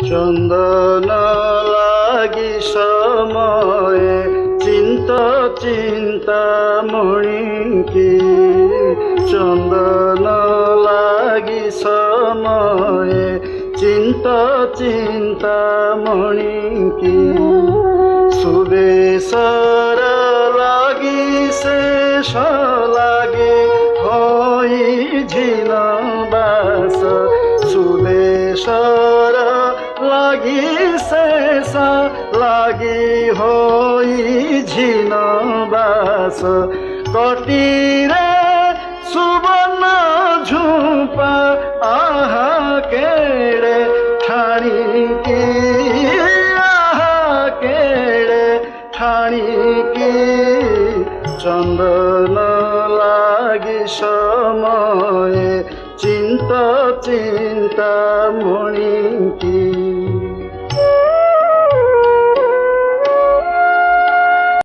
চন্দন লাগি সময়ে চিন্তা মণিকি, চন্দন লাগি সময়ে চিন্তা মণিকি, সুবেশর লাগি শেষ লাগে হই ঝিন বাস, সুবেশর লাগি শেষ লাগি হই ঝিন বাস, কটিরে সুবর্ণ ঝুপা আহা কেড়ে ঠাণিকি, আহা কেড়ে ঠাণিকি, চন্দন লাগি সময়ে চিন্তা মণিকি।